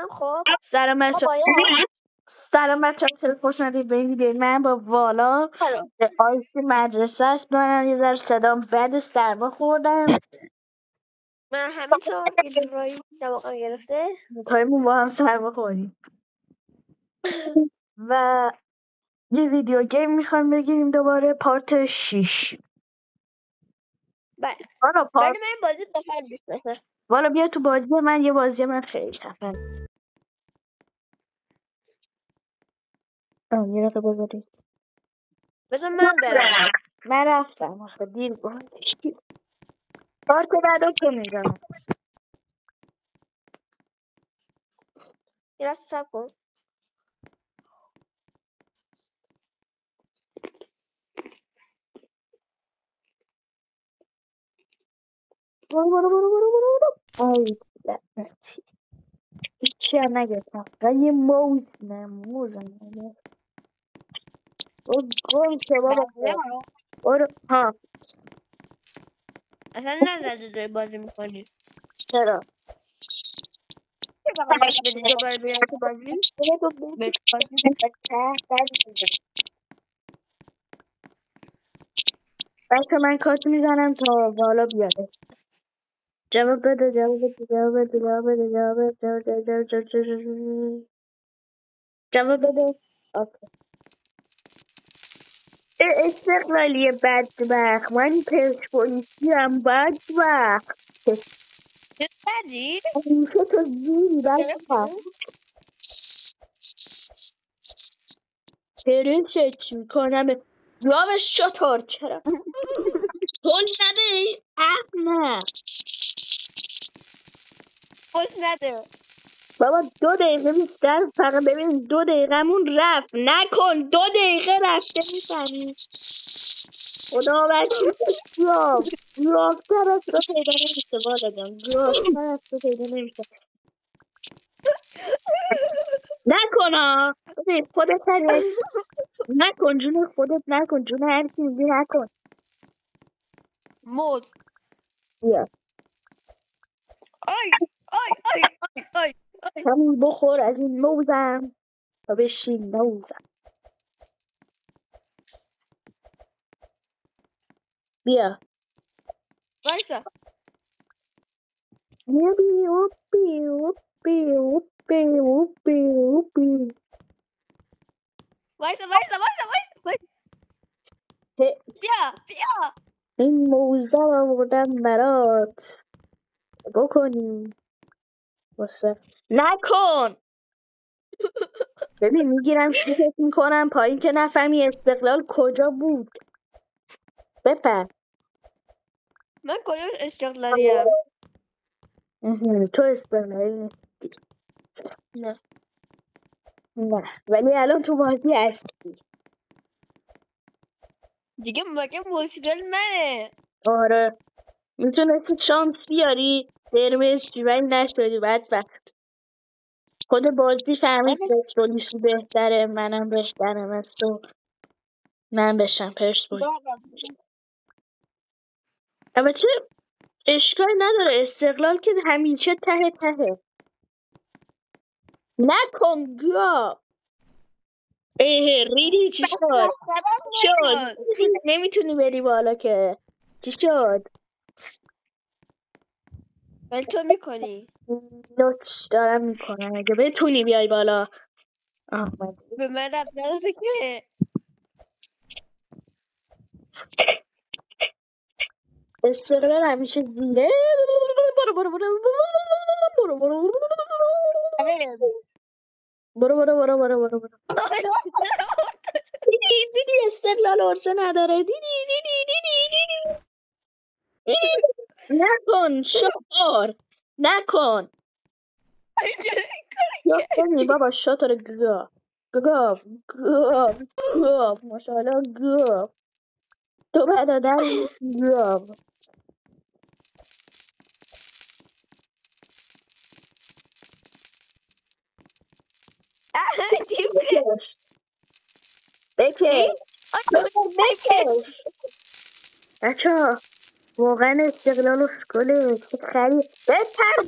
خب سلام بچه سلام بچه خیلی خوش اومدید به این ویدیو. من با والا آیس مدرسه است. من یه ذره صدام بد، سرما خوردم. من همینطور یه جورایی دماغم گرفته. تایمون با هم سرما خوردیم و یه ویدیو گیم میخوایم بگیریم دوباره، پارت 6. بله والا ولی من این بازی بخیر میشناسم. والا بیا تو بازی من، یه بازی من خیلی خفن. یه دقیقه بذارید بذار من برم. من رفتم آخه دیر بود. پارت بعد رو که میزنم. یه لحظه صبر کن. برو آی لعنتی هیچی هم نگرفتم، فقط یه موز نموزم گم شو بابا. برو ها. اصلا نزده داری بازی میکنی. چرا؟ فقط دست بدی دوباره بیای تو بازی. به بازی بچه من کات میزنم تا بالا بیاد. جواب بده جواب بده جواب بده جواب بده جواب بده جواب بده. آفر. استقلالی بدبخت، من پرسپولیسی هم بدبخت. چه بدی؟ همیشه تو زیری بدبخت. پرنسش میکنم رام شطور. چرا؟ گل نده نه خوش نده. بابا 2 دقیقه بیشتر فقط ببین 2 دقیقه‌مون رفت. نکن 2 دقیقه رفته میزنی. خدا وکیل گرافتر از تو پیدا نمیشه. والا جان گرافتر از تو پیدا نمیشه. نکن ها ببین خودت هست. نکن جون خودت، نکن جون هر کی میگی نکن. موز. بیا آی آی آی آی آی آی. همین بخور از این موزم و بشین موزم. بیا وایسا اوپی اوپی اوپی اوپی اوپی اوپی. وایسا وایسا وایسا وایسا. بیا بیا. این موزه رو آوردم برات بکنی واسه. نکن ببین میگیرم شوکت میکنم پایین که نفهمی استقلال کجا بود. بپر. من کجاش استقلالیم؟ تو استقلالی نیستی. نه نه ولی الان تو بازی هستی. دیگه مگه مشکل منه؟ آره میتونستی شانس بیاری قرمز چی ولی نشدی. بدبخت خود بازی فهمید پرسپولیسی بهتره، منم بهترم از تو. من بشم پرسپولیس. البته اشکال نداره، استقلال که همیشه ته ته. نکن گا. ریدی چی شد؟ نمیتونی بری بالا که. چی شد؟ ولی تو میکنی. لطش دارم میکنم اگه بتونی بیای بالا. آمدی به من رب نداره که. استقلال همیشه زیره. برو برو برو برو برو برو برو برو برو برو برو. دیدی استقلال ارسه نداره. دیدی نکن شعار نکن. یا بابا شطور گاو گاو ماشاءالله گاو. تو برادر گاو. بکش بچه ها واقعا استقلال و سکوله چه خری. بپر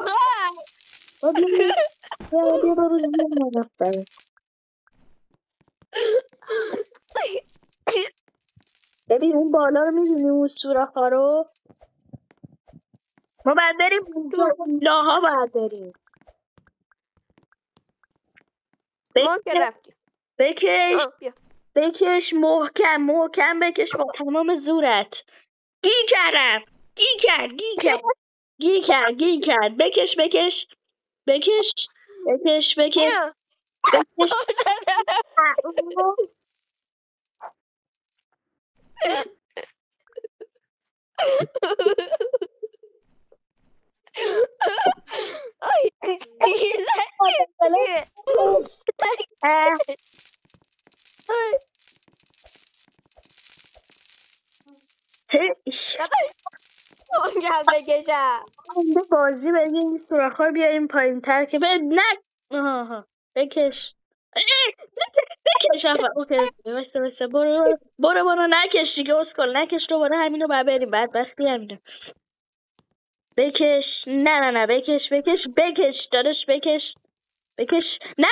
برو زیر نرفتن. ببین اون بالا رو می‌بینی اون سوراخ‌ها رو؟ ما باید بریم اونجا لاها باید بریم. ما که رفتیم. بکش بیا. بکش محکم بکش با تمام زورت. گی کردم گی کرد بکش بیا. Ay, گل بکشم. بازی بریم این سوراخ‌ها رو بیاریم پایین تر که نه آها بکش بکش اوکی وایسا برو نکش دیگه اسکل نکش دوباره همینو بریم بدبختی همینو بکش نه بکش داداش بکش نه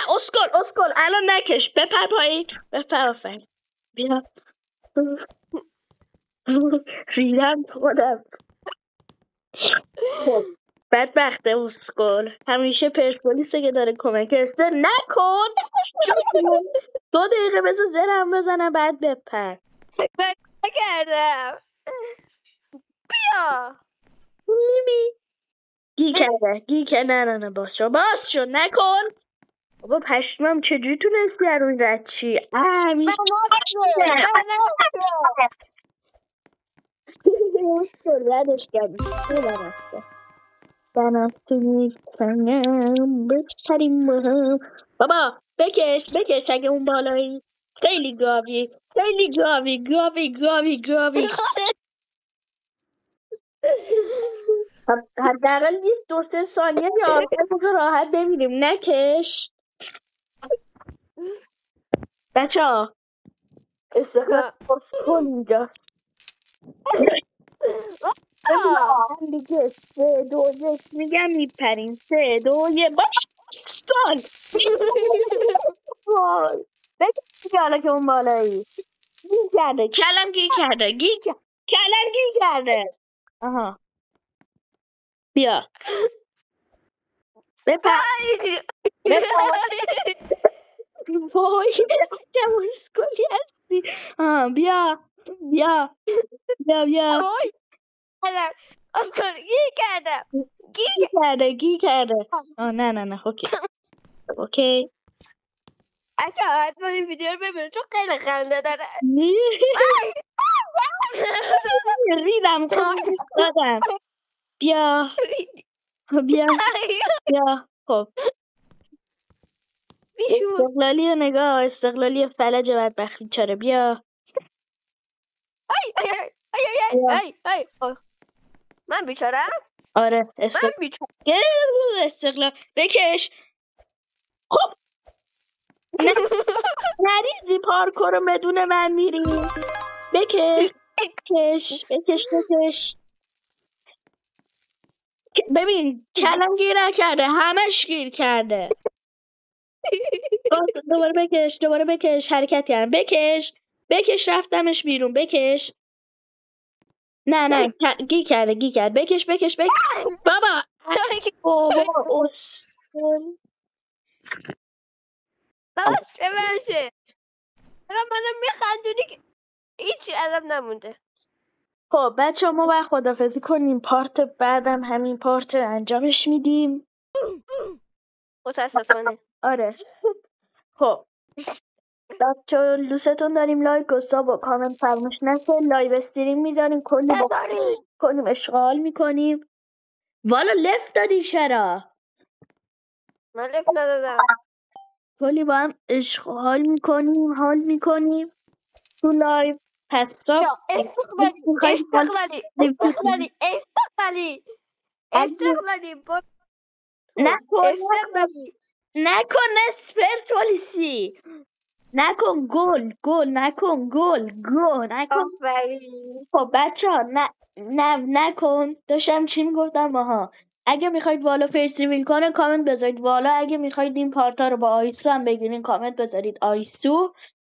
اسکل الان نکش بپر پایین بپر آفرین بیا ریدم خودم بدبخته اسکل همیشه پرسپولیسه که داره کمک است نکن 2 دقیقه بذار زرم بزنم بعد بپر نکردم. بیا. گی کرده نه باز شو نکن بابا پشمم چجوری تونستی از روی رد چی ردش کردی بابا بکش اگه اون بالایی خیلی گاوی حداقل یه 2-3 ثانیه یا بذار راحت ببینیم نکش بچه ها استقلال اسکول اینجاست هم دیگه 3 2 1 میگم میپریم 3 2 1 باش اسکول بکش دیگه حالا که اون بالایی گیر کرده کلم گیر کرده آها بیا بپر وای چه اسکولی هستی بیا اسکول گیر کردم. گیر کرده نه اوکی اچه حتما این ویدیو رو ببینید چون خیلی خنده داره. ریدم دادم بیا خب استقلالی و نگاه استقلالی فلج بدبختی چاره بیا من بیچارم؟ آره من بیچارم. استقلال بکش خب نریزی پارکور رو بدون من میری بکش ببین کلم گیر نکرده همش گیر کرده دوباره بکش حرکت کردم بکش رفتمش بیرون بکش نه گیر کرده بکش بابا اسکول داداش ببرشه منو میخندونی که هیچی ازم نمونده. خب بچه ها ما باید خدافزی کنیم پارت بعدم همین پارت انجامش میدیم متاسفانه آره خب بچه ها لوستون داریم لایک و ساب و کامنت فراموش نکن لایو استریم میذاریم کلی اشغال میکنیم والا لفت دادی چرا من لفت ندادم کلی با هم اشغال میکنیم حال میکنیم تو لایو پس نکن اسپرتولیسی نکن گل نکن خب بچه ها نکن داشتم چی میگفتم ماها اگه میخواید والا فیس ریویل کنه کامنت بذارید والا. اگه میخواید این پارتا رو با آیسو هم بگیرین کامنت بذارید آیسو.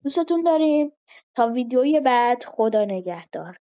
دوستتون داریم. تا ویدیوی بعد، خدا نگهدار.